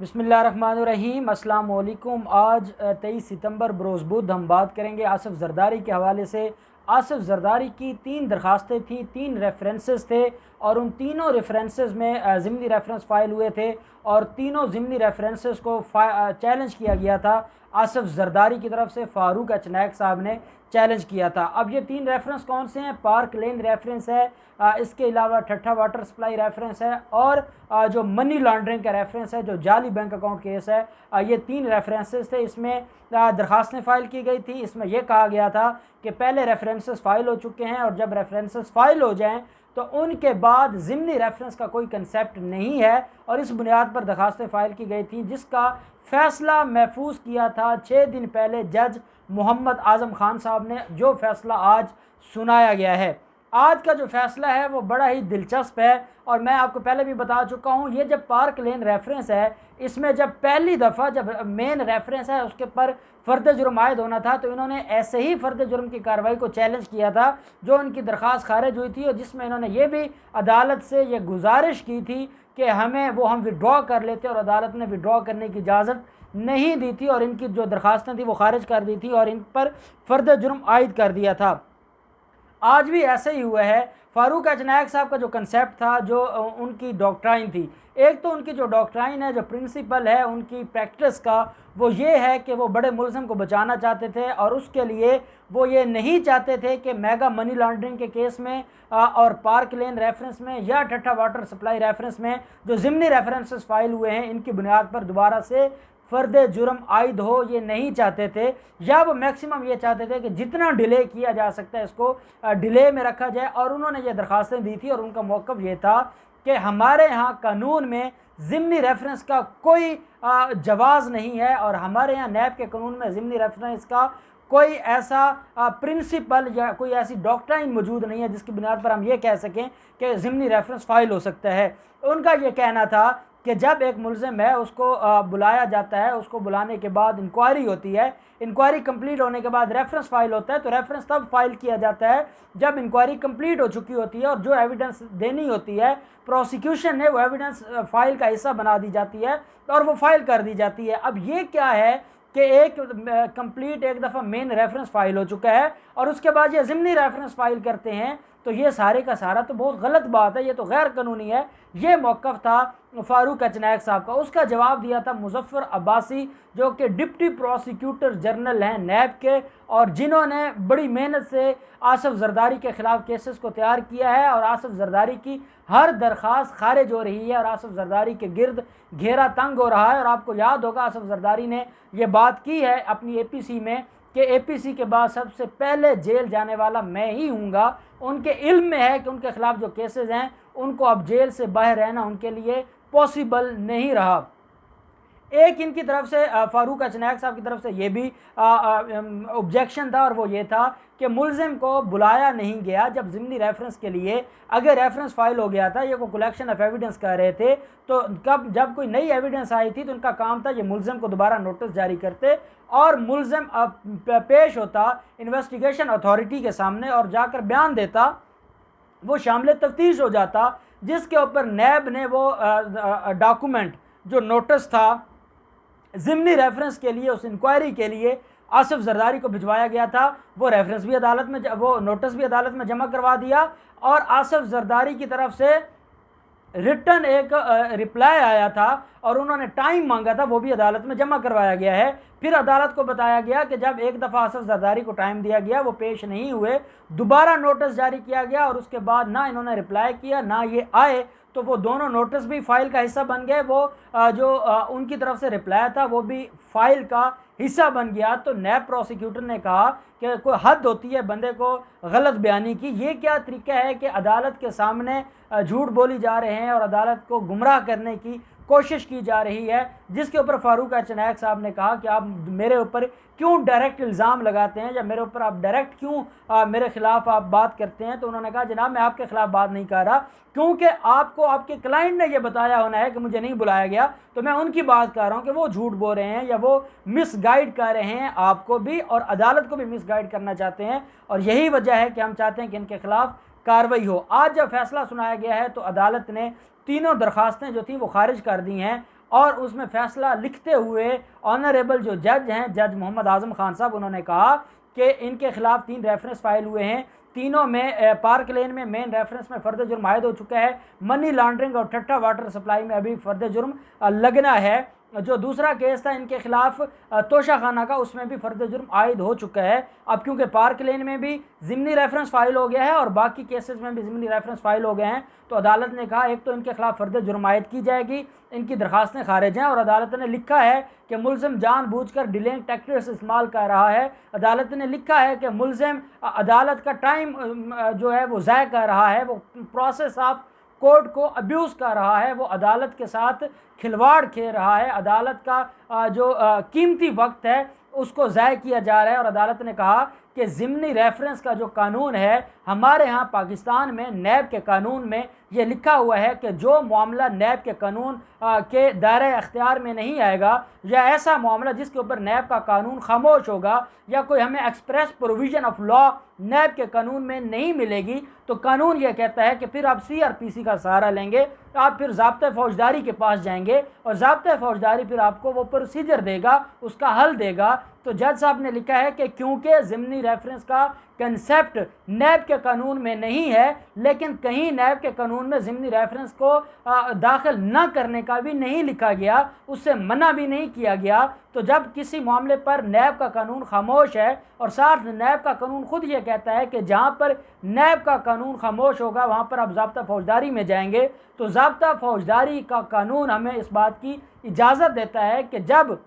बिस्मिल्लाहिर्रहमानिर्रहीम। अस्सलाम वालेकुम। आज 23 सितंबर बरोज़ बुध हम बात करेंगे आसिफ ज़रदारी के हवाले से। आसिफ ज़रदारी की 3 दरखास्तें थी, 3 रेफरेंसेस थे और उन तीनों रेफरेंसेस में ज़िमनी रेफरेंस फ़ाइल हुए थे और तीनों ज़िमनी रेफरेंसेस को चैलेंज किया गया था। आसिफ ज़रदारी की तरफ से फ़ारूक अचनाक साहब ने चैलेंज किया था। अब ये 3 रेफरेंस कौन से हैं? पार्क लेन रेफरेंस है, इसके अलावा ठट्ठा वाटर सप्लाई रेफरेंस है और जो मनी लॉन्ड्रिंग का रेफरेंस है, जो जाली बैंक अकाउंट केस है। ये 3 रेफरेंसेस थे। इसमें दरखास्तें फ़ाइल की गई थी। इसमें यह कहा गया था कि पहले रेफरेंसेस फ़ाइल हो चुके हैं और जब रेफरेंसेस फ़ाइल हो जाएं तो उनके बाद ज़िमनी रेफरेंस का कोई कंसेप्ट नहीं है और इस बुनियाद पर दरखास्तें फ़ाइल की गई थी, जिसका फ़ैसला महफूज किया था 6 दिन पहले जज मोहम्मद आज़म खान साहब ने। जो फ़ैसला आज सुनाया गया है, आज का जो फ़ैसला है वो बड़ा ही दिलचस्प है और मैं आपको पहले भी बता चुका हूँ। ये जब पार्क लेन रेफरेंस है, इसमें जब पहली दफ़ा जब मेन रेफरेंस है उसके पर फ़र्द जुर्म आयद होना था तो इन्होंने ऐसे ही फ़र्द जुर्म की कार्रवाई को चैलेंज किया था जो उनकी दरख्वास्त खारिज हुई थी और जिसमें इन्होंने ये भी अदालत से ये गुजारिश की थी कि हम विड्रॉ कर लेते और अदालत ने विड्रॉ करने की इजाज़त नहीं दी थी और इनकी जो दरख्वास्तें थी वो खारिज कर दी थी और इन पर फ़र्द जुर्म आयद कर दिया था। आज भी ऐसे ही हुआ है। फ़ारूक अचनाक साहब का जो कंसेप्ट था, जो उनकी डॉक्ट्राइन थी, एक तो उनकी जो डॉक्ट्राइन है, जो प्रिंसिपल है उनकी प्रैक्टिस का, वो ये है कि वो बड़े मुल्ज़िम को बचाना चाहते थे और उसके लिए वो ये नहीं चाहते थे कि मेगा मनी लॉन्ड्रिंग के केस में और पार्क लेन रेफरेंस में या ठट्ठा वाटर सप्लाई रेफरेंस में जो ज़िमनी रेफरेंसेस फ़ाइल हुए हैं इनकी बुनियाद पर दोबारा से फ़र्द जुर्म आयद हो, ये नहीं चाहते थे। या वो मैक्सिमम ये चाहते थे कि जितना डिले किया जा सकता है इसको डिले में रखा जाए और उन्होंने ये दरख्वास्तें दी थी और उनका मौक़िफ़ ये था कि हमारे यहाँ कानून में ज़िमनी रेफरेंस का कोई जवाज़ नहीं है और हमारे यहाँ नैब के कानून में ज़िमनी रेफरेंस का कोई ऐसा प्रिंसिपल या कोई ऐसी डॉक्ट्राइन मौजूद नहीं है जिसकी बुनियाद पर हम ये कह सकें कि ज़िमनी रेफरेंस फ़ाइल हो सकता है। उनका ये कहना था कि जब एक मुल्ज़िम है उसको बुलाया जाता है, उसको बुलाने के बाद इंक्वायरी होती है, इंक्वायरी कंप्लीट होने के बाद रेफरेंस फ़ाइल होता है, तो रेफरेंस तब फाइल किया जाता है जब इंक्वायरी कंप्लीट हो चुकी होती है और जो एविडेंस देनी होती है प्रोसिक्यूशन ने वो एविडेंस फ़ाइल का हिस्सा बना दी जाती है और वो फ़ाइल कर दी जाती है। अब ये क्या है कि एक कंप्लीट एक दफ़ा मेन रेफरेंस फ़ाइल हो चुका है और उसके बाद ये ज़िमनी रेफरेंस फ़ाइल करते हैं, तो ये सारे का सारा तो बहुत गलत बात है, ये तो गैर कानूनी है। ये मौक़िफ़ था फ़ारूक अचनाक साहब का। उसका जवाब दिया था मुज़फ़्फ़र अब्बासी, जो कि डिप्टी प्रोसिक्यूटर जनरल हैं नैब के और जिन्होंने बड़ी मेहनत से आसिफ ज़रदारी के ख़िलाफ़ केसेस को तैयार किया है और आसिफ ज़रदारी की हर दरख्वास्त खारिज हो रही है और आसिफ ज़रदारी के गिर्द घेरा तंग हो रहा है। और आपको याद होगा आसिफ ज़रदारी ने यह बात की है अपनी APC में कि APC के बाद सबसे पहले जेल जाने वाला मैं ही हूँगा। उनके इल्म में है कि उनके ख़िलाफ़ जो केसेस हैं उनको अब जेल से बाहर रहना उनके लिए पॉसिबल नहीं रहा। एक इनकी तरफ से फ़ारूक अचनाक साहब की तरफ से ये भी ऑब्जेक्शन था और वो ये था कि मुल्ज़िम को बुलाया नहीं गया जब ज़िमनी रेफरेंस के लिए अगर रेफरेंस फ़ाइल हो गया था, ये को कलेक्शन ऑफ एविडेंस कर रहे थे, तो जब कोई नई एविडेंस आई थी तो उनका काम था ये मुल्ज़िम को दोबारा नोटिस जारी करते और मुल्ज़िम पेश होता इन्वेस्टिगेशन अथॉरिटी के सामने और जाकर बयान देता, वो शामिल तफ्तीश हो जाता, जिसके ऊपर नैब ने वो डॉक्यूमेंट जो नोटिस था ज़िमनी रेफरेंस के लिए, उस इंक्वायरी के लिए आसिफ ज़रदारी को भिजवाया गया था, वो रेफरेंस भी अदालत में, वो नोटिस भी अदालत में जमा करवा दिया और आसिफ ज़रदारी की तरफ से रिटर्न एक रिप्लाई आया था और उन्होंने टाइम मांगा था, वो भी अदालत में जमा करवाया गया है। फिर अदालत को बताया गया कि जब एक दफ़ा आसिफ ज़रदारी को टाइम दिया गया, वो पेश नहीं हुए, दोबारा नोटिस जारी किया गया और उसके बाद ना इन्होंने रिप्लाई किया ना ये आए, तो वो दोनों नोटिस भी फ़ाइल का हिस्सा बन गए। वो जो उनकी तरफ से रिप्लाई था वो भी फ़ाइल का हिस्सा बन गया। तो नैब प्रोसिक्यूटर ने कहा कि कोई हद होती है बंदे को गलत बयानी की, ये क्या तरीका है कि अदालत के सामने झूठ बोली जा रहे हैं और अदालत को गुमराह करने की कोशिश की जा रही है। जिसके ऊपर फ़ारूक अचनाक साहब ने कहा कि आप मेरे ऊपर क्यों डायरेक्ट इल्ज़ाम लगाते हैं या मेरे ऊपर आप डायरेक्ट क्यों मेरे ख़िलाफ़ आप बात करते हैं। तो उन्होंने कहा जनाब मैं आपके ख़िलाफ़ बात नहीं कर रहा, क्योंकि आपको आपके क्लाइंट ने यह बताया होना है कि मुझे नहीं बुलाया गया, तो मैं उनकी बात कर रहा हूँ कि वो झूठ बोल रहे हैं या वो मिसगाइड कर रहे हैं, आपको भी और अदालत को भी मिसगाइड करना चाहते हैं और यही वजह है कि हम चाहते हैं कि इनके ख़िलाफ़ कार्रवाई हो। आज जब फैसला सुनाया गया है तो अदालत ने तीनों दरखास्तें जो थी वो खारिज कर दी हैं और उसमें फ़ैसला लिखते हुए ऑनरेबल जो जज हैं, जज मोहम्मद आज़म खान साहब, उन्होंने कहा कि इनके खिलाफ 3 रेफरेंस फाइल हुए हैं। तीनों में पार्क लेन में मेन रेफरेंस में फ़र्द जुर्म आयद हो चुका है, मनी लॉन्ड्रिंग और ठट्टा वाटर सप्लाई में अभी फ़र्द जुर्म लगना है। जो दूसरा केस था इनके खिलाफ तोशा खाना का, उसमें भी फ़र्द जुर्म आयद हो चुका है। अब क्योंकि पार्क लेन में भी ज़िमनी रेफरेंस फाइल हो गया है और बाकी केसेस में भी ज़िमनी रेफरेंस फाइल हो गए हैं, तो अदालत ने कहा एक तो इनके खिलाफ फ़र्द जुर्म आयद की जाएगी, इनकी दरखास्तें खारिज हैं। और अदालत ने लिखा है कि मुलजिम जानबूझकर डिलेइंग टैक्टिक्स इस्तेमाल कर रहा है। अदालत ने लिखा है कि मुलजिम अदालत का टाइम जो है वो ज़ाय कर रहा है, वो प्रोसेस ऑफ कोर्ट को अब्यूज़ कर रहा है, वो अदालत के साथ खिलवाड़ खेल रहा है, अदालत का जो कीमती वक्त है उसको ज़ाय किया जा रहा है। और अदालत ने कहा कि ज़िमनी रेफरेंस का जो कानून है हमारे यहाँ पाकिस्तान में नैब के कानून में ये लिखा हुआ है कि जो मामला नैब के कानून के दायरे अख्तियार में नहीं आएगा, या ऐसा मामला जिसके ऊपर नैब का कानून खामोश होगा, या कोई हमें एक्सप्रेस प्रोविज़न ऑफ लॉ नैब के कानून में नहीं मिलेगी, तो कानून ये कहता है कि फिर आप CRPC का सहारा लेंगे, आप फिर ज़ाब्ता फ़ौजदारी के पास जाएंगे और ज़ाब्ता फ़ौजदारी फिर आपको वो प्रोसीजर देगा, उसका हल देगा। तो जज साहब ने लिखा है कि क्योंकि ज़िमनी रेफरेंस का कंसेप्ट नैब के कानून में नहीं है, लेकिन कहीं नैब के कानून में ज़िमनी रेफरेंस को दाखिल न करने का भी नहीं लिखा गया, उससे मना भी नहीं किया गया। तो जब किसी मामले पर नैब का कानून खामोश है और साथ नैब का कानून खुद ये कहता है कि जहाँ पर नैब का कानून खामोश होगा वहाँ पर आप ज़ाब्ता फ़ौजदारी में जाएंगे, तो ज़ाब्ता फ़ौजदारी का कानून हमें इस बात की इजाज़त देता है कि जब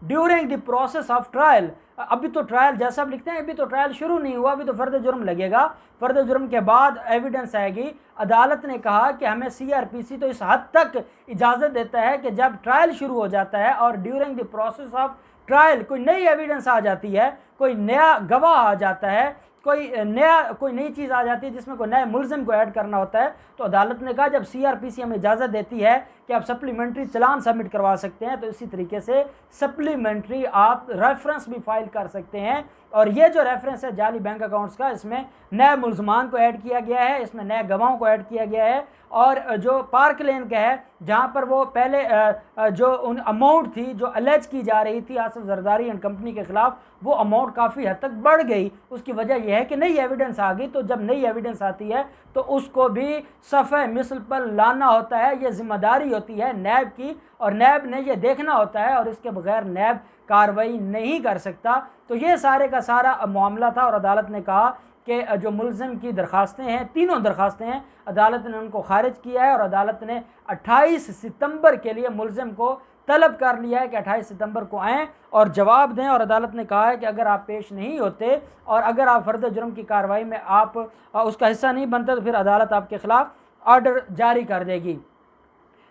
during the process of trial, अभी तो ट्रायल जैसा आप लिखते हैं अभी तो ट्रायल शुरू नहीं हुआ, अभी तो फ़र्द जुर्म लगेगा, फ़र्द जुर्म के बाद एविडेंस आएगी। अदालत ने कहा कि हमें CRPC तो इस हद तक इजाज़त देता है कि जब ट्रायल शुरू हो जाता है और during the process of trial कोई नई एविडेंस आ जाती है, कोई नया गवाह आ जाता है, कोई नई चीज़ आ जाती है जिसमें कोई नए मुलजिम को ऐड करना होता है, तो अदालत ने कहा जब CRPC हमें इजाज़त देती है कि आप सप्लीमेंट्री चलान सबमिट करवा सकते हैं, तो इसी तरीके से सप्लीमेंट्री आप रेफरेंस भी फाइल कर सकते हैं। और ये जो रेफरेंस है जाली बैंक अकाउंट्स का, इसमें नए मुलजमान को ऐड किया गया है, इसमें नए गवाहों को ऐड किया गया है। और जो पार्क लेन का है जहाँ पर वो पहले जो उन अमाउंट थी जो अलेज की जा रही थी आसिफ जरदारी एंड कंपनी के ख़िलाफ़, वो अमाउंट काफ़ी हद तक बढ़ गई। उसकी वजह यह है कि नई एविडेंस आ गई, तो जब नई एविडेंस आती है तो उसको भी सफ़े मिसल पर लाना होता है, ये ज़िम्मेदारी होती है नैब की, और नैब ने ये देखना होता है और इसके बगैर नैब कार्रवाई नहीं कर सकता। तो ये सारे का सारा मामला था और अदालत ने कहा कि जो मुलजिम की दरखास्तें हैं, तीनों दरखास्तें हैं, अदालत ने उनको खारिज किया है और अदालत ने 28 सितंबर के लिए मुलजिम को तलब कर लिया है कि 28 सितंबर को आएँ और जवाब दें। और अदालत ने कहा है कि अगर आप पेश नहीं होते और अगर आप फ़र्द जुर्म की कार्रवाई में आप उसका हिस्सा नहीं बनते तो फिर अदालत आपके ख़िलाफ़ ऑर्डर जारी कर देगी।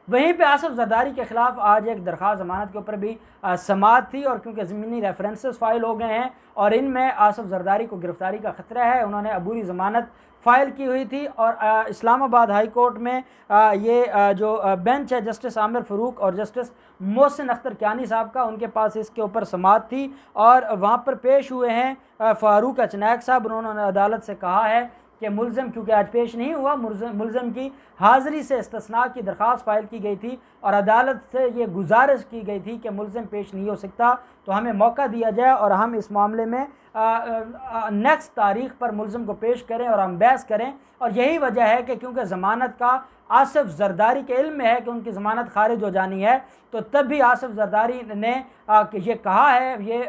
वहीं पे आसिफ जरदारी के ख़िलाफ़ आज एक दरख्वास्त ज़मानत के ऊपर भी समाअत थी, और क्योंकि ज़मीनी रेफरेंसेस फ़ाइल हो गए हैं और इनमें आसिफ जरदारी को गिरफ़्तारी का ख़तरा है, उन्होंने अबूरी ज़मानत फ़ाइल की हुई थी। और इस्लामाबाद हाई कोर्ट में ये जो बेंच है जस्टिस आमिर फ़ारूक और जस्टिस मोहसिन अख्तर कियानी साहब का, उनके पास इसके ऊपर समाअत थी और वहाँ पर पेश हुए हैं फ़ारूक अचनाक साहब। उन्होंने अदालत से कहा है कि मुलजिम क्योंकि आज पेश नहीं हुआ, मुलजिम की हाज़िरी से इस्तिस्ना की दरख्वास्त फ़ाइल की गई थी और अदालत से ये गुजारिश की गई थी कि मुलजिम पेश नहीं हो सकता, तो हमें मौका दिया जाए और हम इस मामले में नेक्स्ट तारीख़ पर मुलजिम को पेश करें और हम बहस करें। और यही वजह है कि क्योंकि ज़मानत का आसिफ जरदारी के इल्म में है कि उनकी ज़मानत खारिज हो जानी है, तो तब भी आसिफ जरदारी ने ये कहा है, ये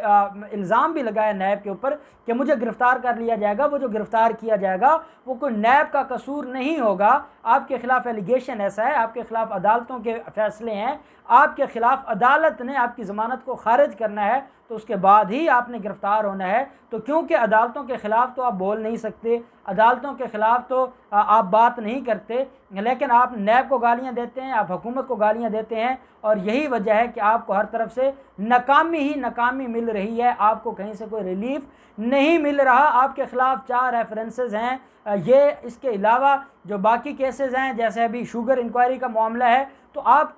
इल्ज़ाम भी लगाया नैब के ऊपर कि मुझे गिरफ़्तार कर लिया जाएगा। वो जो गिरफ़्तार किया जाएगा वो कोई नैब का कसूर नहीं होगा, आपके ख़िलाफ़ एलिगेशन ऐसा है, आपके ख़िलाफ़ अदालतों के फ़ैसले हैं, आपके ख़िलाफ़ अदालत ने आपकी ज़मानत को खारिज करना है, तो उसके बाद ही आपने गिरफ़्तार होना है। तो क्योंकि अदालतों के ख़िलाफ़ तो आप बोल नहीं सकते, अदालतों के ख़िलाफ़ तो आप बात नहीं करते, लेकिन आप नैब को गालियाँ देते हैं, आप हुकूमत को गालियाँ देते हैं, और यही वजह है कि आपको हर तरफ से नाकामी ही नाकामी मिल रही है, आपको कहीं से कोई रिलीफ नहीं मिल रहा। आपके ख़िलाफ़ 4 रेफरेंसेस हैं, ये इसके अलावा जो बाकी केसेस हैं, जैसे अभी शुगर इंक्वायरी का मामला है, तो आप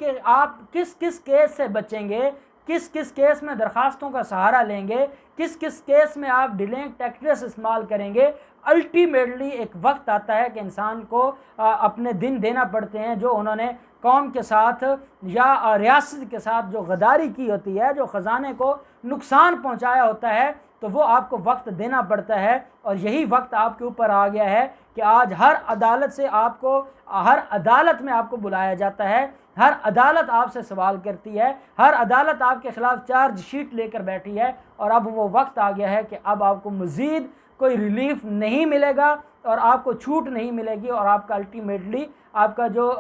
किस किस केस से बचेंगे, किस किस केस में दरखास्तों का सहारा लेंगे, किस किस केस में आप डिलेइंग टैक्टिक्स इस्तेमाल करेंगे। अल्टीमेटली एक वक्त आता है कि इंसान को अपने दिन देना पड़ते हैं जो उन्होंने कौम के साथ या रियासत के साथ जो गद्दारी की होती है, जो ख़जाने को नुकसान पहुंचाया होता है, तो वो आपको वक्त देना पड़ता है। और यही वक्त आपके ऊपर आ गया है कि आज हर अदालत में आपको बुलाया जाता है, हर अदालत आपसे सवाल करती है, हर अदालत आपके ख़िलाफ़ चार्जशीट लेकर बैठी है। और अब वो वक्त आ गया है कि अब आपको मज़ीद कोई रिलीफ नहीं मिलेगा और आपको छूट नहीं मिलेगी और आपका अल्टीमेटली आपका जो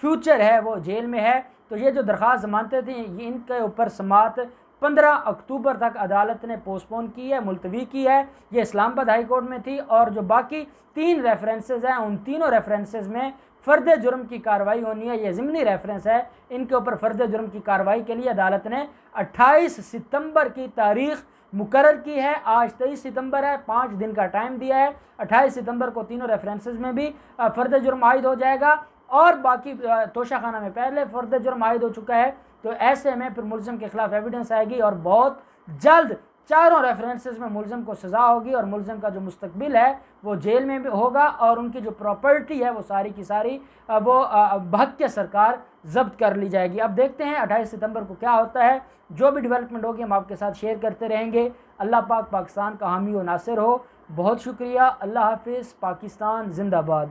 फ्यूचर है वो जेल में है। तो ये जो दरख्वास्त ज़मानतें थी, इनके ऊपर समाअत 15 अक्टूबर तक अदालत ने पोस्टपोन की है, मुलतवी की है। ये इस्लामाबाद हाई कोर्ट में थी। और जो बाकी 3 रेफरेंसेस हैं, उन तीनों रेफरेंसेस में फ़र्द जुर्म की कार्रवाई होनी है। ये ज़िमनी रेफरेंस है, इनके ऊपर फ़र्द जुर्म की कार्रवाई के लिए अदालत ने 28 सितंबर की तारीख़ मुकर्रर की है। आज 23 सितंबर है, 5 दिन का टाइम दिया है। 28 सितंबर को तीनों रेफरेंसेस में भी फ़र्द जुर्म आयद हो जाएगा और बाकी तोशाखाना में पहले फ़र्द जुर्म आयद हो चुका है। तो ऐसे में फिर मुलज़िम के ख़िलाफ़ एविडेंस आएगी और बहुत जल्द चारों रेफरेंसेस में मुलज़िम को सज़ा होगी और मुलज़िम का जो मुस्तकबिल है वो जेल में भी होगा और उनकी जो प्रॉपर्टी है वो सारी की सारी वो बहक के सरकार ज़ब्त कर ली जाएगी। अब देखते हैं 28 सितंबर को क्या होता है। जो भी डेवलपमेंट होगी हम आपके साथ शेयर करते रहेंगे। अल्लाह पाक पाकिस्तान का हामी व नासिर हो। बहुत शुक्रिया। अल्लाह हाफिज़। पाकिस्तान जिंदाबाद।